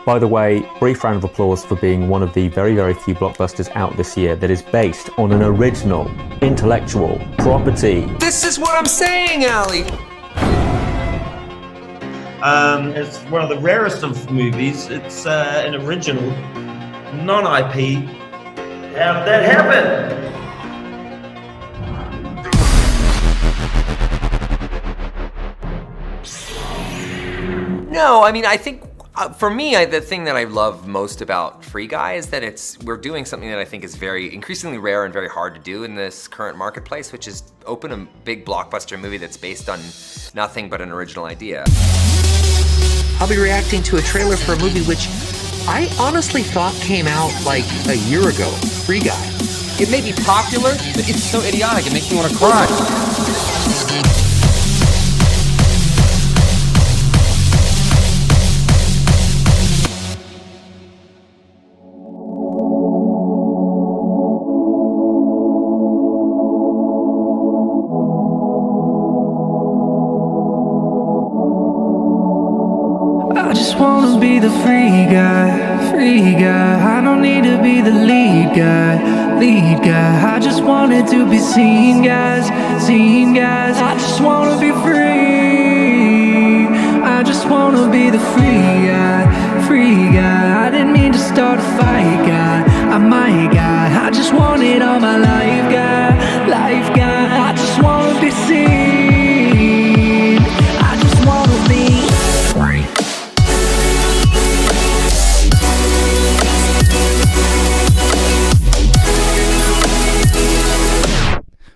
By the way, brief round of applause for being one of the very, very few blockbusters out this year that is based on an original, intellectual property. This is what I'm saying, Ali! It's one of the rarest of movies. It's an original, non-IP. How'd that happen? No, I mean, I think, for me, the thing that I love most about Free Guy is that we're doing something that I think is very increasingly rare and very hard to do in this current marketplace, which is open a big blockbuster movie that's based on nothing but an original idea. I'll be reacting to a trailer for a movie which I honestly thought came out like a year ago, Free Guy. It may be popular, but it's so idiotic, it makes me want to cry. I just wanna be the free guy, free guy. I don't need to be the lead guy, lead guy. I just wanted to be seen, guys, seen, guys. I just wanna be free. I just wanna be the free guy, free guy. I didn't mean to start a fight, guy. I might, guy. I just want it all my life, guy, life, guy. I just wanna be seen. I just wanna be free.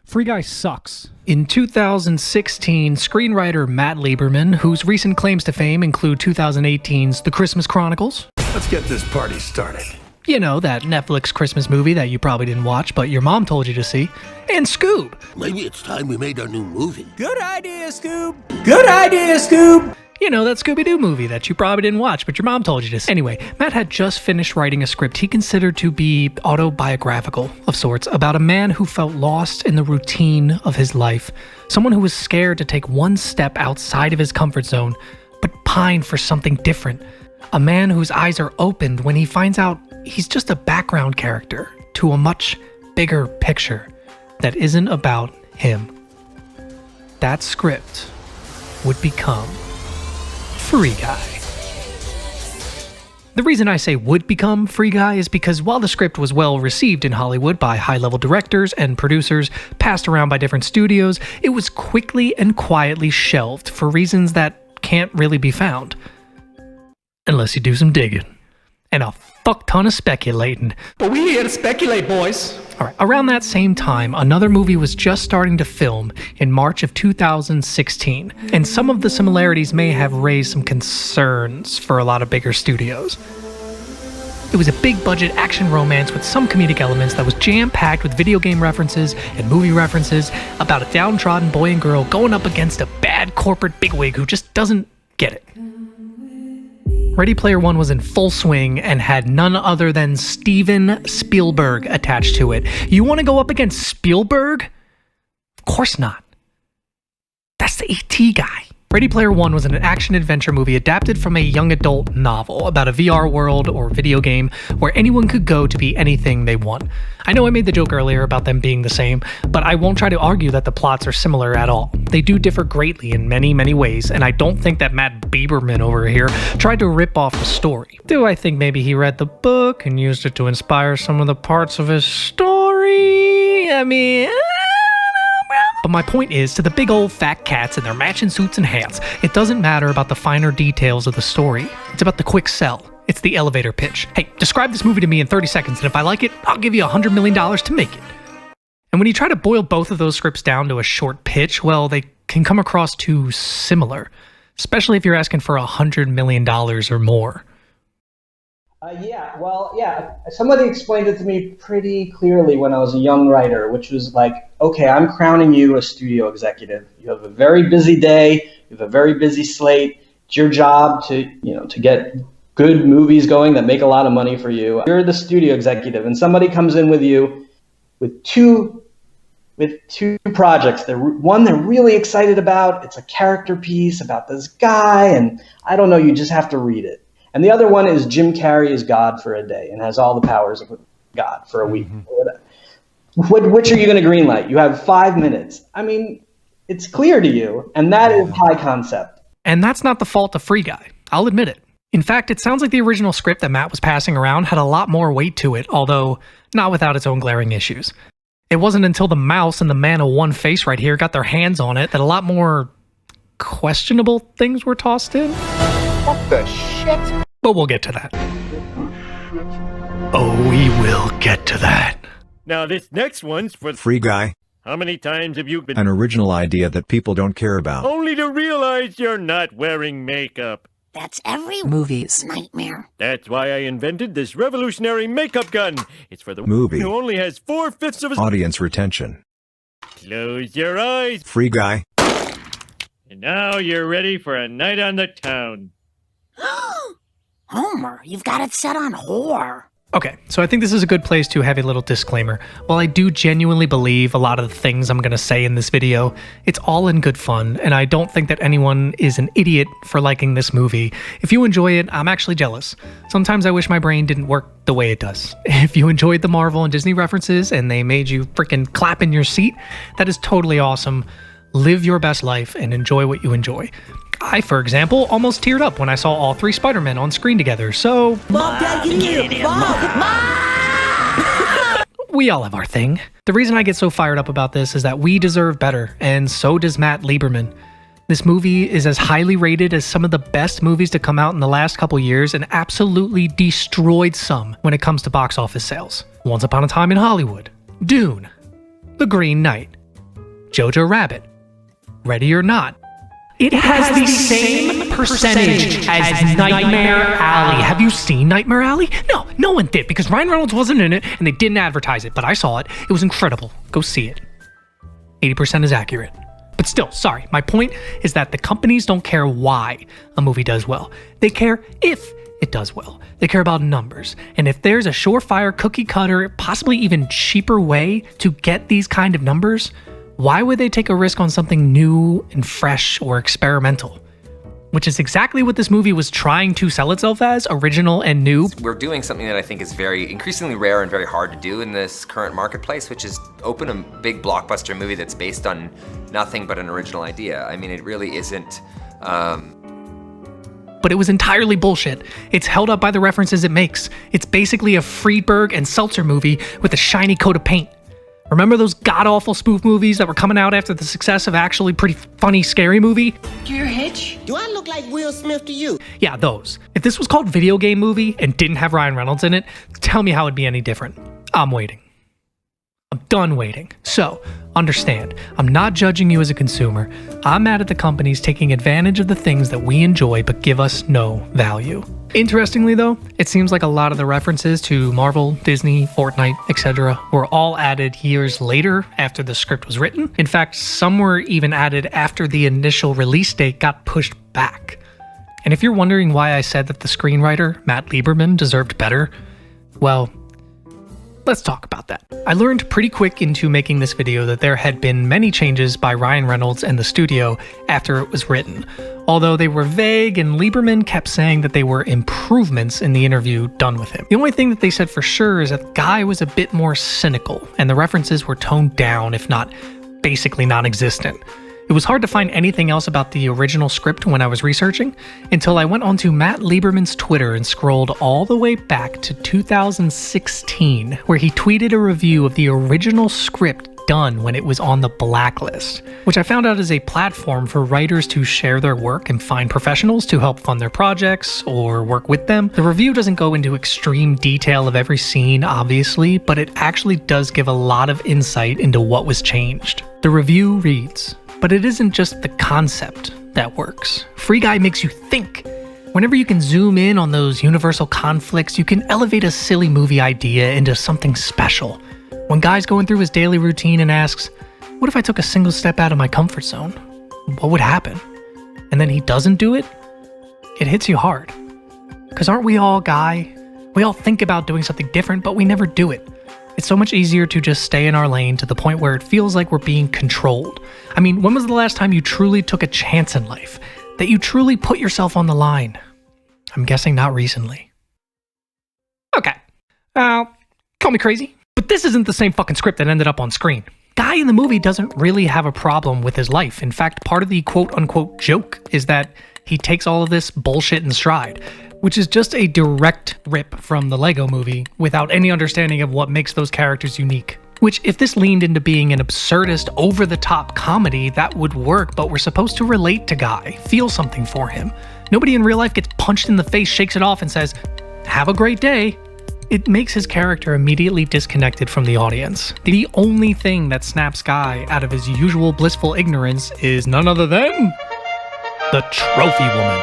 Free Guy sucks. In 2016, screenwriter Matt Lieberman, whose recent claims to fame include 2018's The Christmas Chronicles. Let's get this party started. You know, that Netflix Christmas movie that you probably didn't watch, but your mom told you to see. And Scoob. Maybe it's time we made our new movie. Good idea, Scoob. Good idea, Scoob. You know, that Scooby-Doo movie that you probably didn't watch, but your mom told you to see. Anyway, Matt had just finished writing a script he considered to be autobiographical of sorts, about a man who felt lost in the routine of his life. Someone who was scared to take one step outside of his comfort zone, but pined for something different. A man whose eyes are opened when he finds out he's just a background character to a much bigger picture that isn't about him. That script would become Free Guy. The reason I say would become Free Guy is because while the script was well received in Hollywood by high-level directors and producers, passed around by different studios, it was quickly and quietly shelved for reasons that can't really be found. Unless you do some digging. And a fuck ton of speculating. But we here to speculate, boys. Alright, around that same time, another movie was just starting to film in March of 2016, and some of the similarities may have raised some concerns for a lot of bigger studios. It was a big-budget action romance with some comedic elements that was jam-packed with video game references and movie references about a downtrodden boy and girl going up against a bad corporate bigwig who just doesn't get it. Ready Player One was in full swing and had none other than Steven Spielberg attached to it. You want to go up against Spielberg? Of course not. That's the E.T. guy. Ready Player One was an action-adventure movie adapted from a young adult novel about a VR world or video game where anyone could go to be anything they want. I know I made the joke earlier about them being the same, but I won't try to argue that the plots are similar at all. They do differ greatly in many, many ways, and I don't think that Matt Lieberman over here tried to rip off the story. Do I think maybe he read the book and used it to inspire some of the parts of his story? I mean... But my point is, to the big old fat cats in their matching suits and hats, it doesn't matter about the finer details of the story. It's about the quick sell. It's the elevator pitch. Hey, describe this movie to me in 30 seconds, and if I like it, I'll give you $100 million to make it. And when you try to boil both of those scripts down to a short pitch, well, they can come across too similar, especially if you're asking for $100 million or more. Somebody explained it to me pretty clearly when I was a young writer, which was like, okay, I'm crowning you a studio executive. You have a very busy day, you have a very busy slate. It's your job to get good movies going that make a lot of money for you. You're the studio executive, and somebody comes in with you with two with two projects. One they're really excited about. It's a character piece about this guy, and I don't know, you just have to read it. And the other one is Jim Carrey is God for a day and has all the powers of God for a week. Which are you going to greenlight? You have 5 minutes. I mean, it's clear to you, and that is high concept. And that's not the fault of Free Guy. I'll admit it. In fact, it sounds like the original script that Matt was passing around had a lot more weight to it, although not without its own glaring issues. It wasn't until the mouse and the man of one face right here got their hands on it that a lot more questionable things were tossed in. What the shit? But we'll get to that. Oh, we will get to that. Now this next one's for Free Guy. How many times have you been An original idea that people don't care about. only to realize you're not wearing makeup? That's every movie's nightmare. That's why I invented this revolutionary makeup gun. It's for the Movie. who only has 4/5 of his Audience retention. Close your eyes. Free Guy. And now you're ready for a night on the town. Homer, you've got it set on horror. Okay, so I think this is a good place to have a little disclaimer. While I do genuinely believe a lot of the things I'm going to say in this video, it's all in good fun, and I don't think that anyone is an idiot for liking this movie. If you enjoy it, I'm actually jealous. Sometimes I wish my brain didn't work the way it does. If you enjoyed the Marvel and Disney references and they made you freaking clap in your seat, that is totally awesome. Live your best life and enjoy what you enjoy. I, for example, almost teared up when I saw all three Spider-Men on screen together, so... Bob, Dad, get in here! Bob! We all have our thing. The reason I get so fired up about this is that we deserve better, and so does Matt Lieberman. This movie is as highly rated as some of the best movies to come out in the last couple years and absolutely destroyed some when it comes to box office sales. Once Upon a Time in Hollywood, Dune, The Green Knight, Jojo Rabbit, Ready or Not. It has the same percentage as Nightmare Alley. Have you seen Nightmare Alley? No, no one did, because Ryan Reynolds wasn't in it and they didn't advertise it, but I saw it. It was incredible. Go see it. 80% is accurate. But still, sorry, my point is that the companies don't care why a movie does well. They care if it does well. They care about numbers. And if there's a surefire, cookie cutter, possibly even cheaper way to get these kind of numbers, why would they take a risk on something new and fresh or experimental? Which is exactly what this movie was trying to sell itself as, original and new. We're doing something that I think is very increasingly rare and very hard to do in this current marketplace, which is open a big blockbuster movie that's based on nothing but an original idea. I mean, it really isn't... But it was entirely bullshit. It's held up by the references it makes. It's basically a Friedberg and Seltzer movie with a shiny coat of paint. Remember those god-awful spoof movies that were coming out after the success of actually pretty funny, scary movie? Do you hitch? Do I look like Will Smith to you? Yeah, those. If this was called Video Game Movie and didn't have Ryan Reynolds in it, tell me how it'd be any different. I'm waiting. I'm done waiting. So, understand, I'm not judging you as a consumer. I'm mad at the companies taking advantage of the things that we enjoy but give us no value. Interestingly though, it seems like a lot of the references to Marvel, Disney, Fortnite, etc. were all added years later after the script was written. In fact, some were even added after the initial release date got pushed back. And if you're wondering why I said that the screenwriter, Matt Lieberman, deserved better, well, let's talk about that. I learned pretty quick into making this video that there had been many changes by Ryan Reynolds and the studio after it was written, although they were vague and Lieberman kept saying that they were improvements in the interview done with him. The only thing that they said for sure is that the guy was a bit more cynical and the references were toned down, if not basically non-existent. It was hard to find anything else about the original script when I was researching, until I went onto Matt Lieberman's Twitter and scrolled all the way back to 2016, where he tweeted a review of the original script done when it was on the blacklist, which I found out is a platform for writers to share their work and find professionals to help fund their projects or work with them. The review doesn't go into extreme detail of every scene, obviously, but it actually does give a lot of insight into what was changed. The review reads, "But it isn't just the concept that works. Free Guy makes you think. Whenever you can zoom in on those universal conflicts, you can elevate a silly movie idea into something special. When Guy's going through his daily routine and asks, what if I took a single step out of my comfort zone? What would happen? And then he doesn't do it? It hits you hard. Because aren't we all Guy? We all think about doing something different, but we never do it. It's so much easier to just stay in our lane to the point where it feels like we're being controlled. I mean, when was the last time you truly took a chance in life? That you truly put yourself on the line? I'm guessing not recently. Okay. Call me crazy, but this isn't the same fucking script that ended up on screen. Guy in the movie doesn't really have a problem with his life. In fact, part of the quote-unquote joke is that he takes all of this bullshit in stride, which is just a direct rip from the Lego movie without any understanding of what makes those characters unique. Which, if this leaned into being an absurdist, over-the-top comedy, that would work, but we're supposed to relate to Guy, feel something for him. Nobody in real life gets punched in the face, shakes it off, and says, "Have a great day." It makes his character immediately disconnected from the audience. The only thing that snaps Guy out of his usual blissful ignorance is none other than the trophy woman.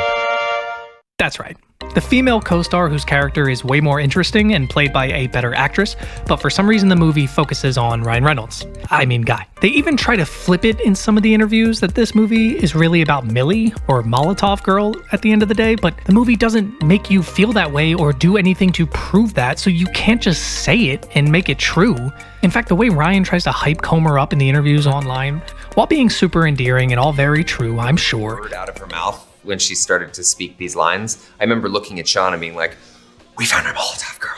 That's right. The female co-star whose character is way more interesting and played by a better actress, but for some reason the movie focuses on Ryan Reynolds. I mean Guy. They even try to flip it in some of the interviews that this movie is really about Millie, or Molotov Girl at the end of the day, but the movie doesn't make you feel that way or do anything to prove that, so you can't just say it and make it true. In fact, the way Ryan tries to hype Comer up in the interviews online, while being super endearing and all very true, I'm sure. Word out of her mouth when she started to speak these lines. I remember looking at Sean and being like, "We found our Molotov girl.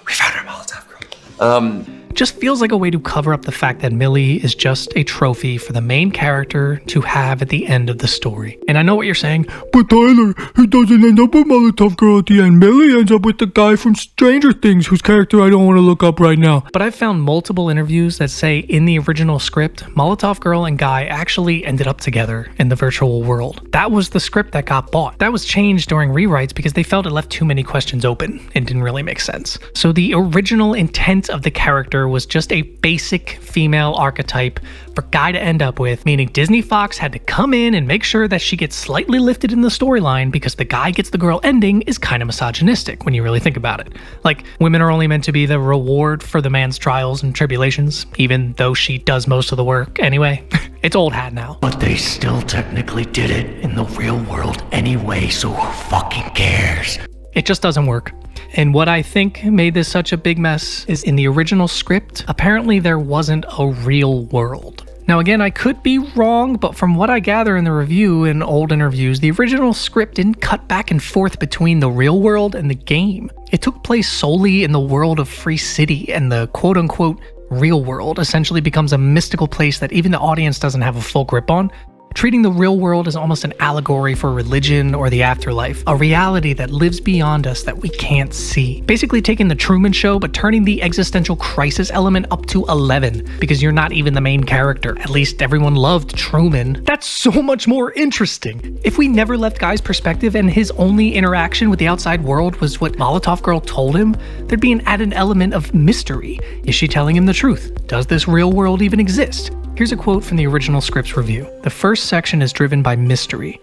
We found our Molotov girl." Just feels like a way to cover up the fact that Millie is just a trophy for the main character to have at the end of the story. And I know what you're saying, but Tyler, he doesn't end up with Molotov Girl at the end. Millie ends up with the guy from Stranger Things, whose character I don't want to look up right now. But I've found multiple interviews that say in the original script, Molotov Girl and Guy actually ended up together in the virtual world. That was the script that got bought. That was changed during rewrites because they felt it left too many questions open and didn't really make sense. So the original intent of the character was just a basic female archetype for Guy to end up with, meaning Disney Fox had to come in and make sure that she gets slightly lifted in the storyline because the guy gets the girl ending is kind of misogynistic when you really think about it. Like, women are only meant to be the reward for the man's trials and tribulations, even though she does most of the work anyway. It's old hat now. But they still technically did it in the real world anyway, so who fucking cares? It just doesn't work. And what I think made this such a big mess is in the original script, apparently there wasn't a real world. Now again, I could be wrong, but from what I gather in the review and old interviews, the original script didn't cut back and forth between the real world and the game. It took place solely in the world of Free City, and the quote-unquote real world essentially becomes a mystical place that even the audience doesn't have a full grip on. Treating the real world as almost an allegory for religion or the afterlife, a reality that lives beyond us that we can't see. Basically taking the Truman Show, but turning the existential crisis element up to 11, because you're not even the main character. At least everyone loved Truman. That's so much more interesting. If we never left Guy's perspective and his only interaction with the outside world was what Molotov Girl told him, there'd be an added element of mystery. Is she telling him the truth? Does this real world even exist? Here's a quote from the original script's review. The first section is driven by mystery.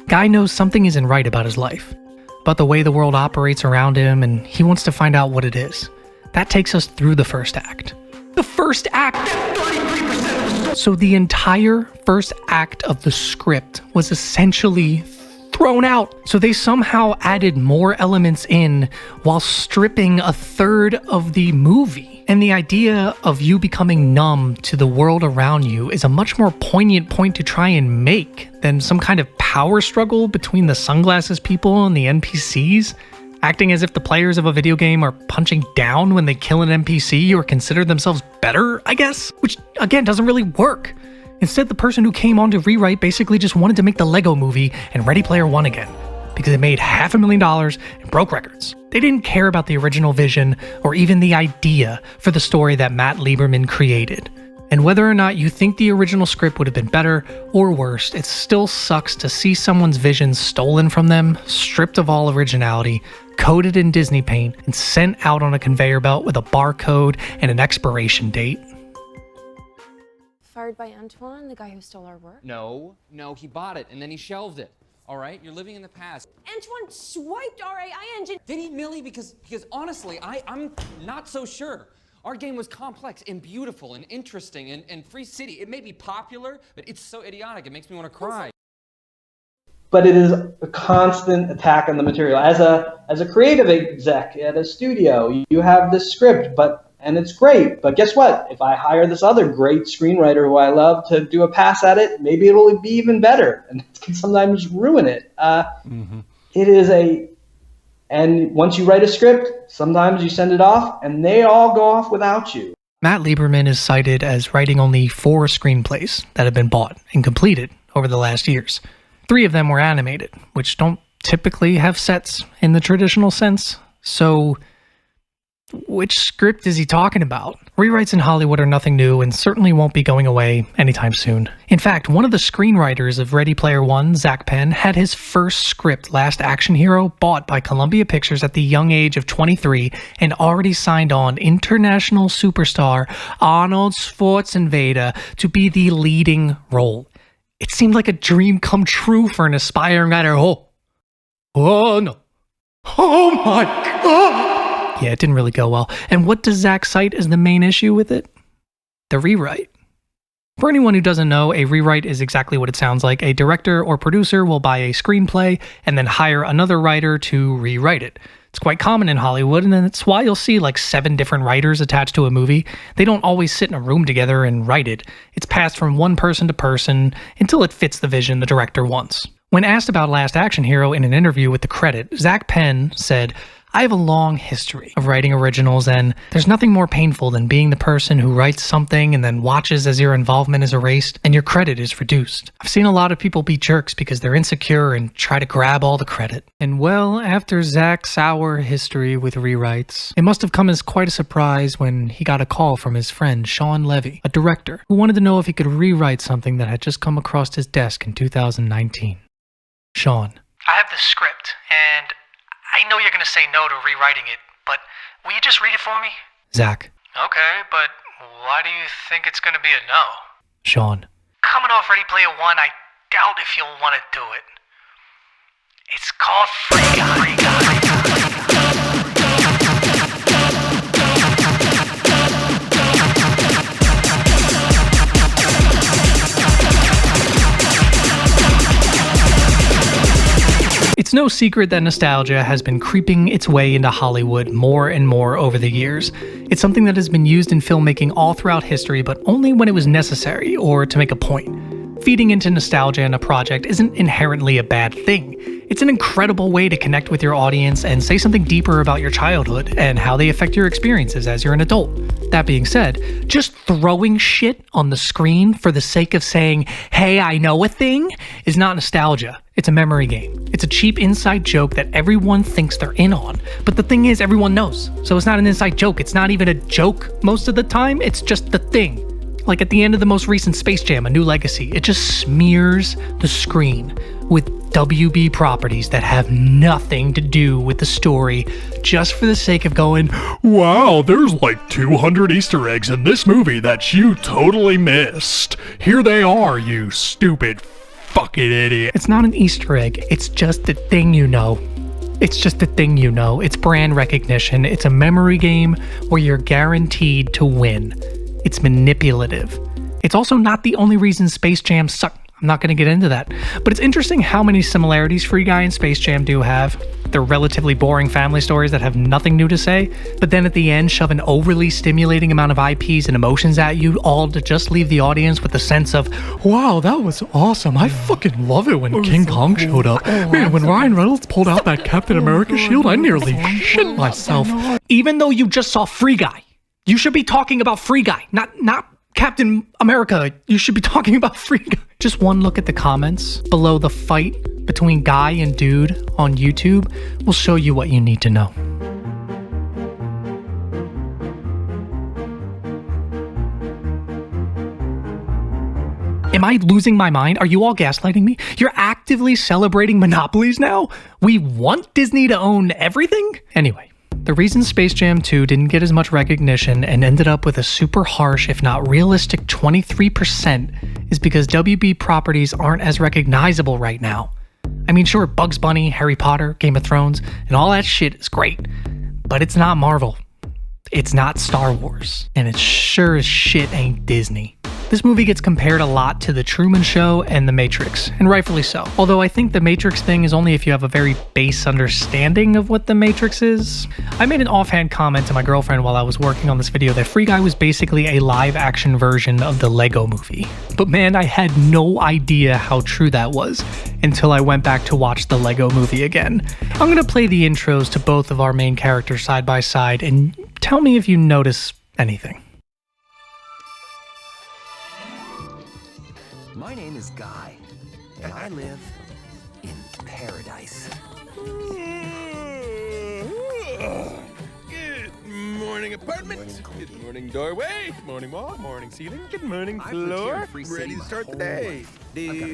Guy knows something isn't right about his life, about the way the world operates around him, and he wants to find out what it is. That takes us through the first act. The first act! 33%! So the entire first act of the script was essentially thrown out. So they somehow added more elements in while stripping a third of the movie. And the idea of you becoming numb to the world around you is a much more poignant point to try and make than some kind of power struggle between the sunglasses people and the NPCs, acting as if the players of a video game are punching down when they kill an NPC or consider themselves better, I guess, which again doesn't really work. Instead, the person who came on to rewrite basically just wanted to make the Lego movie and Ready Player One again, because it made $500,000 and broke records. They didn't care about the original vision or even the idea for the story that Matt Lieberman created. And whether or not you think the original script would have been better or worse, it still sucks to see someone's vision stolen from them, stripped of all originality, coated in Disney paint, and sent out on a conveyor belt with a barcode and an expiration date. Fired by Antoine, the guy who stole our work? No, he bought it and then he shelved it. All right, you're living in the past. Antoine swiped our AI engine. Did he, Millie? Because honestly, I'm not so sure. Our game was complex and beautiful and interesting and Free City. It may be popular, but it's so idiotic, it makes me want to cry. But it is a constant attack on the material. As a creative exec at a studio, you have this script, and it's great. But guess what? If I hire this other great screenwriter who I love to do a pass at it, maybe it'll be even better, and it can sometimes ruin it. It is and once you write a script, sometimes you send it off, and they all go off without you. Matt Lieberman is cited as writing only 4 screenplays that have been bought and completed over the last years. 3 of them were animated, which don't typically have sets in the traditional sense. So, which script is he talking about? Rewrites in Hollywood are nothing new and certainly won't be going away anytime soon. In fact, one of the screenwriters of Ready Player One, Zach Penn, had his first script, Last Action Hero, bought by Columbia Pictures at the young age of 23 and already signed on international superstar Arnold Schwarzenegger to be the leading role. It seemed like a dream come true for an aspiring writer. Oh no. Oh my God. Yeah, it didn't really go well. And what does Zach cite as the main issue with it? The rewrite. For anyone who doesn't know, a rewrite is exactly what it sounds like. A director or producer will buy a screenplay and then hire another writer to rewrite it. It's quite common in Hollywood, and it's why you'll see like 7 different writers attached to a movie. They don't always sit in a room together and write it. It's passed from one person to person until it fits the vision the director wants. When asked about Last Action Hero in an interview with The Credit, Zach Penn said, "I have a long history of writing originals, and there's nothing more painful than being the person who writes something and then watches as your involvement is erased and your credit is reduced. I've seen a lot of people be jerks because they're insecure and try to grab all the credit." And well, after Zach's sour history with rewrites, it must have come as quite a surprise when he got a call from his friend Sean Levy, a director, who wanted to know if he could rewrite something that had just come across his desk in 2019. Sean. I have the script, and I know you're going to say no to rewriting it, but will you just read it for me? Zach. Okay, but why do you think it's going to be a no? Sean. Coming off Ready Player One, I doubt if you'll want to do it. It's called Free Guy. It's no secret that nostalgia has been creeping its way into Hollywood more and more over the years. It's something that has been used in filmmaking all throughout history, but only when it was necessary or to make a point. Feeding into nostalgia in a project isn't inherently a bad thing. It's an incredible way to connect with your audience and say something deeper about your childhood and how they affect your experiences as you're an adult. That being said, just throwing shit on the screen for the sake of saying, "Hey, I know a thing," is not nostalgia. It's a memory game. It's a cheap inside joke that everyone thinks they're in on. But the thing is, everyone knows. So it's not an inside joke. It's not even a joke most of the time. It's just the thing. Like at the end of the most recent Space Jam, A New Legacy, it just smears the screen with WB properties that have nothing to do with the story, just for the sake of going, "Wow, there's like 200 Easter eggs in this movie that you totally missed. Here they are, you stupid fucking idiot." It's not an Easter egg, it's just the thing you know. It's just the thing you know. It's brand recognition. It's a memory game where you're guaranteed to win. It's manipulative. It's also not the only reason Space Jam sucked. I'm not going to get into that. But it's interesting how many similarities Free Guy and Space Jam do have. They're relatively boring family stories that have nothing new to say, but then at the end shove an overly stimulating amount of IPs and emotions at you, all to just leave the audience with a sense of, "Wow, that was awesome. I fucking love it when King Kong showed up. Man, when Ryan Reynolds pulled out that Captain America shield, I nearly shit myself." Even though you just saw Free Guy, you should be talking about Free Guy, not Captain America. You should be talking about Free Guy. Just one look at the comments below the fight between Guy and Dude on YouTube will show you what you need to know. Am I losing my mind? Are you all gaslighting me? You're actively celebrating monopolies now? We want Disney to own everything? Anyway. The reason Space Jam 2 didn't get as much recognition and ended up with a super harsh, if not realistic 23% is because WB properties aren't as recognizable right now. I mean, sure, Bugs Bunny, Harry Potter, Game of Thrones, and all that shit is great, but it's not Marvel. It's not Star Wars, and it sure as shit ain't Disney. This movie gets compared a lot to The Truman Show and The Matrix, and rightfully so. Although I think The Matrix thing is only if you have a very base understanding of what The Matrix is. I made an offhand comment to my girlfriend while I was working on this video that Free Guy was basically a live-action version of the Lego Movie. But man, I had no idea how true that was until I went back to watch the Lego Movie again. I'm gonna play the intros to both of our main characters side by side and tell me if you notice anything. My name is Guy, and I live in paradise. Good morning, apartment. Good morning, doorway. Good morning, wall. Morning, ceiling. Good morning, floor. Ready to start the day. Here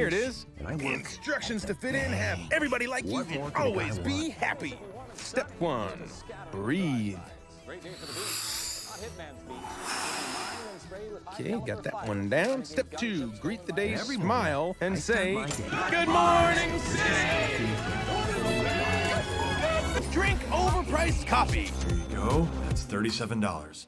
it is. Instructions to fit in, have everybody like you, and always be happy. Step 1, breathe. Okay, got that one down. Step 2, greet the day, smile, and say, good morning, city! Drink overpriced coffee. There you go. That's $37.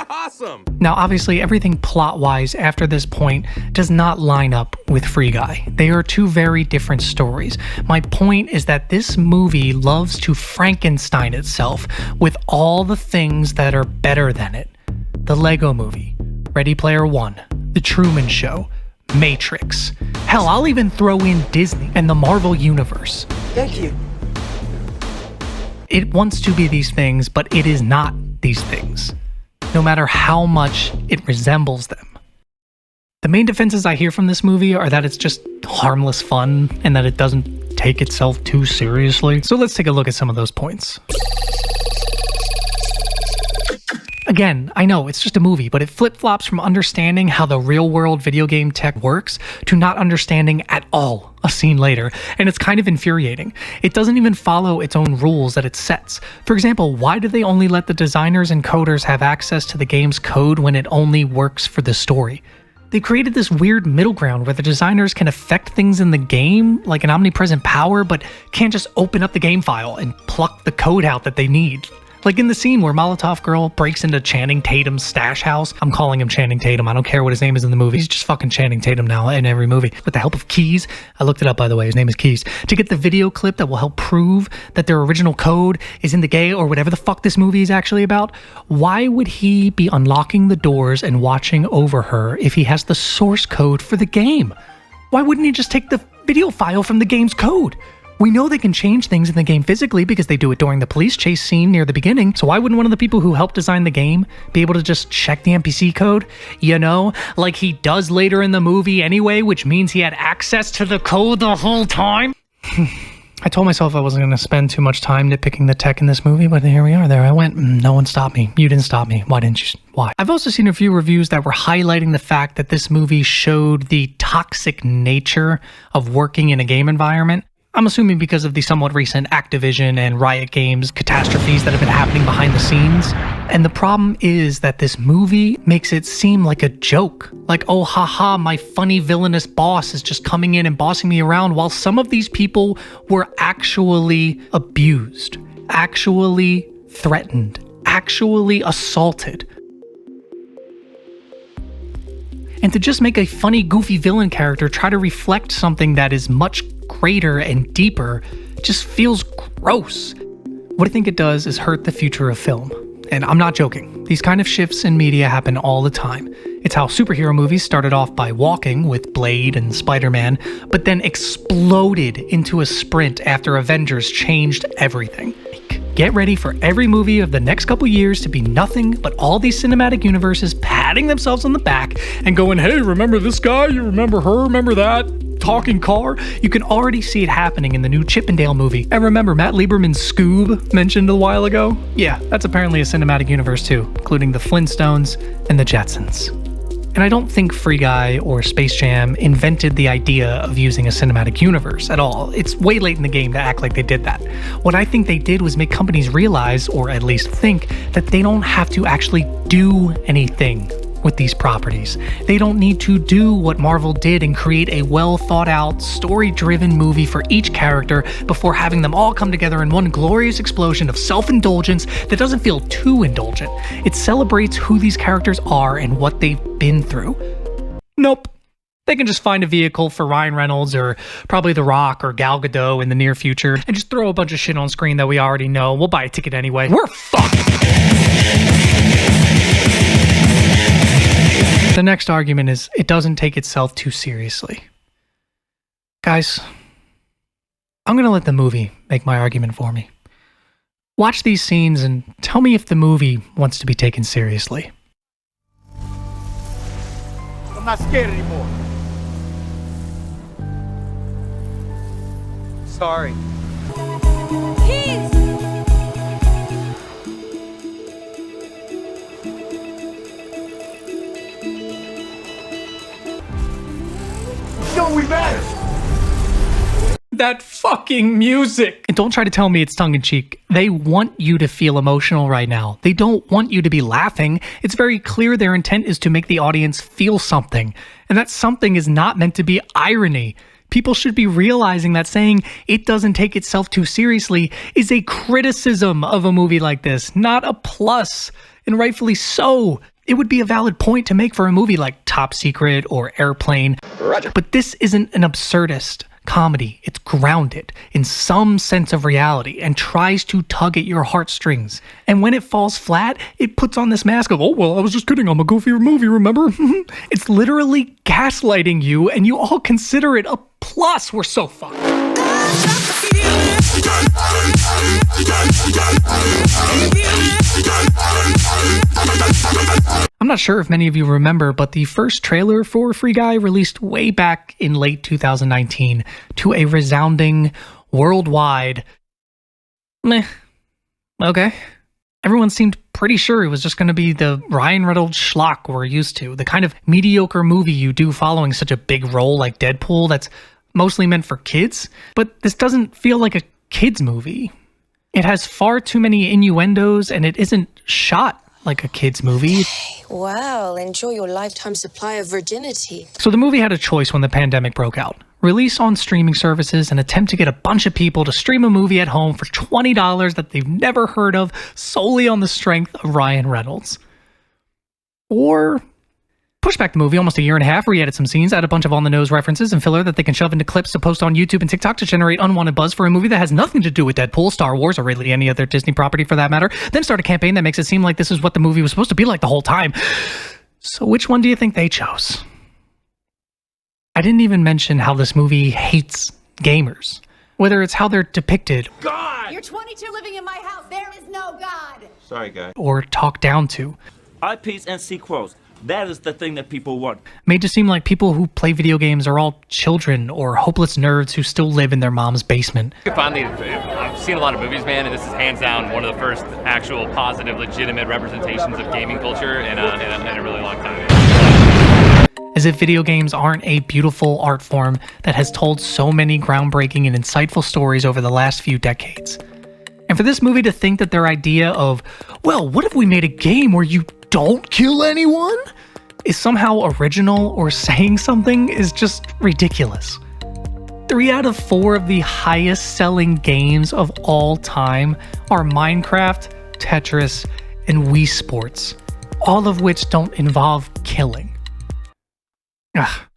Awesome! Now, obviously, everything plot-wise after this point does not line up with Free Guy. They are two very different stories. My point is that this movie loves to Frankenstein itself with all the things that are better than it. The Lego Movie, Ready Player One, The Truman Show, Matrix. Hell, I'll even throw in Disney and the Marvel Universe. Thank you. It wants to be these things, but it is not these things, no matter how much it resembles them. The main defenses I hear from this movie are that it's just harmless fun and that it doesn't take itself too seriously. So let's take a look at some of those points. Again, I know it's just a movie, but it flip-flops from understanding how the real-world video game tech works to not understanding at all a scene later, and it's kind of infuriating. It doesn't even follow its own rules that it sets. For example, why do they only let the designers and coders have access to the game's code when it only works for the story? They created this weird middle ground where the designers can affect things in the game, like an omnipresent power, but can't just open up the game file and pluck the code out that they need. Like in the scene where Molotov Girl breaks into Channing Tatum's stash house. I'm calling him Channing Tatum. I don't care what his name is in the movie. He's just fucking Channing Tatum now in every movie. With the help of Keys, I looked it up by the way, his name is Keys, to get the video clip that will help prove that their original code is in the game or whatever the fuck this movie is actually about. Why would he be unlocking the doors and watching over her if he has the source code for the game? Why wouldn't he just take the video file from the game's code? We know they can change things in the game physically because they do it during the police chase scene near the beginning, so why wouldn't one of the people who helped design the game be able to just check the NPC code? You know, like he does later in the movie anyway, which means he had access to the code the whole time? I told myself I wasn't going to spend too much time nitpicking the tech in this movie, but here we are. There I went. No one stopped me. You didn't stop me. Why didn't you? Why? I've also seen a few reviews that were highlighting the fact that this movie showed the toxic nature of working in a game environment. I'm assuming because of the somewhat recent Activision and Riot Games catastrophes that have been happening behind the scenes. And the problem is that this movie makes it seem like a joke. Like, oh haha, my funny villainous boss is just coming in and bossing me around, while some of these people were actually abused, actually threatened, actually assaulted. And to just make a funny, goofy villain character try to reflect something that is much greater and deeper just feels gross. What I think it does is hurt the future of film. And I'm not joking. These kind of shifts in media happen all the time. It's how superhero movies started off by walking with Blade and Spiderman, but then exploded into a sprint after Avengers changed everything. Get ready for every movie of the next couple years to be nothing but all these cinematic universes patting themselves on the back and going, hey, remember this guy? You remember her? Remember that? Talking car? You can already see it happening in the new Chippendale movie. And remember Matt Lieberman's Scoob mentioned a while ago? Yeah, that's apparently a cinematic universe too, including the Flintstones and the Jetsons. And I don't think Free Guy or Space Jam invented the idea of using a cinematic universe at all. It's way late in the game to act like they did that. What I think they did was make companies realize, or at least think, that they don't have to actually do anything with these properties. They don't need to do what Marvel did and create a well thought out, story-driven movie for each character before having them all come together in one glorious explosion of self-indulgence that doesn't feel too indulgent. It celebrates who these characters are and what they've been through. Nope. They can just find a vehicle for Ryan Reynolds or probably The Rock or Gal Gadot in the near future and just throw a bunch of shit on screen that we already know. We'll buy a ticket anyway. We're fucked! The next argument is it doesn't take itself too seriously. Guys, I'm gonna let the movie make my argument for me. Watch these scenes and tell me if the movie wants to be taken seriously. I'm not scared anymore. Sorry. Kids! Yo, we matter! That fucking music! And don't try to tell me it's tongue-in-cheek. They want you to feel emotional right now. They don't want you to be laughing. It's very clear their intent is to make the audience feel something. And that something is not meant to be irony. People should be realizing that saying it doesn't take itself too seriously is a criticism of a movie like this, not a plus, and rightfully so. It would be a valid point to make for a movie like Top Secret or Airplane. Roger. But this isn't an absurdist comedy. It's grounded in some sense of reality and tries to tug at your heartstrings. And when it falls flat, it puts on this mask of, oh, well, I was just kidding, I'm a goofier movie, remember? It's literally gaslighting you, and you all consider it a plus. We're so fucked. I'm not sure if many of you remember, but the first trailer for Free Guy released way back in late 2019 to a resounding worldwide meh. Okay. Everyone seemed pretty sure it was just going to be the Ryan Reynolds schlock we're used to, the kind of mediocre movie you do following such a big role like Deadpool that's mostly meant for kids. But this doesn't feel like a kids movie. It has far too many innuendos, and it isn't shot like a kids movie. Well, enjoy your lifetime supply of virginity. So the movie had a choice when the pandemic broke out. Release on streaming services and attempt to get a bunch of people to stream a movie at home for $20 that they've never heard of solely on the strength of Ryan Reynolds. Or push back the movie almost a year and a half, re-edit some scenes, add a bunch of on-the-nose references and filler that they can shove into clips to post on YouTube and TikTok to generate unwanted buzz for a movie that has nothing to do with Deadpool, Star Wars, or really any other Disney property for that matter, then start a campaign that makes it seem like this is what the movie was supposed to be like the whole time. So which one do you think they chose? I didn't even mention how this movie hates gamers. Whether it's how they're depicted, God! You're 22 living in my house. There is no God. Sorry, guy. or talked down to. IPs and sequels. That is the thing that people want. Made to seem like people who play video games are all children or hopeless nerds who still live in their mom's basement. Finally, I've seen a lot of movies, man, and this is hands down one of the first actual positive, legitimate representations of gaming culture in a really long time. As if video games aren't a beautiful art form that has told so many groundbreaking and insightful stories over the last few decades. And for this movie to think that their idea of, well, what if we made a game where you don't kill anyone, is somehow original or saying something is just ridiculous. 3 out of 4 of the highest selling games of all time are Minecraft, Tetris, and Wii Sports, all of which don't involve killing.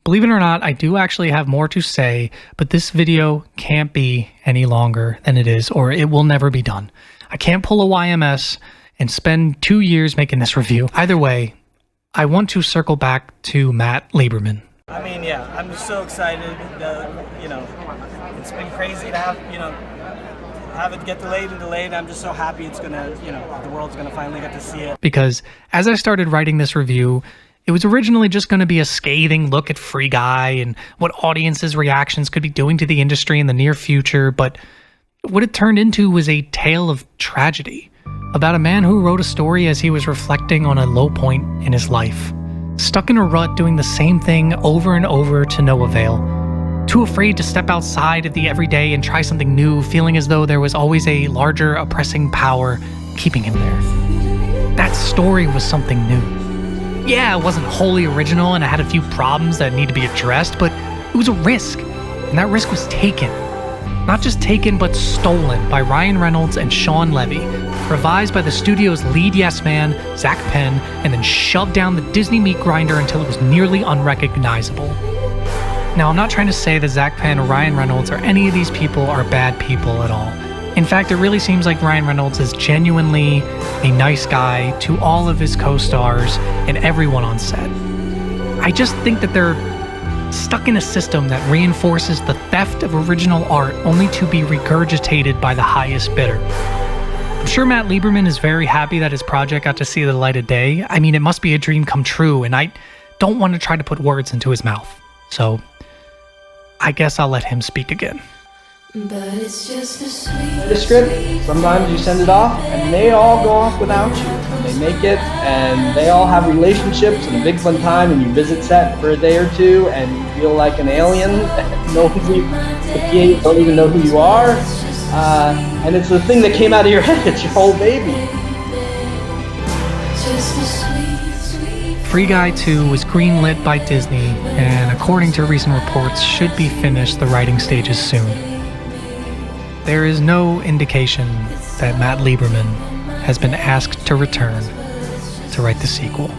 Believe it or not, I do actually have more to say, but this video can't be any longer than it is, or it will never be done. I can't pull a YMS and spend 2 years making this review. Either way, I want to circle back to Matt Lieberman. I mean, yeah, I'm just so excited. It's been crazy to have it get delayed and delayed. I'm just so happy it's gonna, the world's gonna finally get to see it. Because as I started writing this review, it was originally just going to be a scathing look at Free Guy and what audiences' reactions could be doing to the industry in the near future, but what it turned into was a tale of tragedy about a man who wrote a story as he was reflecting on a low point in his life, stuck in a rut doing the same thing over and over to no avail, too afraid to step outside of the everyday and try something new, feeling as though there was always a larger oppressing power keeping him there. That story was something new. Yeah, it wasn't wholly original and it had a few problems that need to be addressed, but it was a risk. And that risk was taken. Not just taken, but stolen by Ryan Reynolds and Shawn Levy, revised by the studio's lead yes man, Zach Penn, and then shoved down the Disney meat grinder until it was nearly unrecognizable. Now, I'm not trying to say that Zach Penn or Ryan Reynolds or any of these people are bad people at all. In fact, it really seems like Ryan Reynolds is genuinely a nice guy to all of his co-stars and everyone on set. I just think that they're stuck in a system that reinforces the theft of original art only to be regurgitated by the highest bidder. I'm sure Matt Lieberman is very happy that his project got to see the light of day. I mean, it must be a dream come true, and I don't want to try to put words into his mouth. So, I guess I'll let him speak again. The script, sometimes you send it off, and they all go off without you. And they make it, and they all have relationships and a big fun time, and you visit set for a day or two, and you feel like an alien. No one, the PA don't even know who you are. And it's the thing that came out of your head. It's your whole baby. Free Guy 2 was greenlit by Disney, and according to recent reports, should be finished the writing stages soon. There is no indication that Matt Lieberman has been asked to return to write the sequel.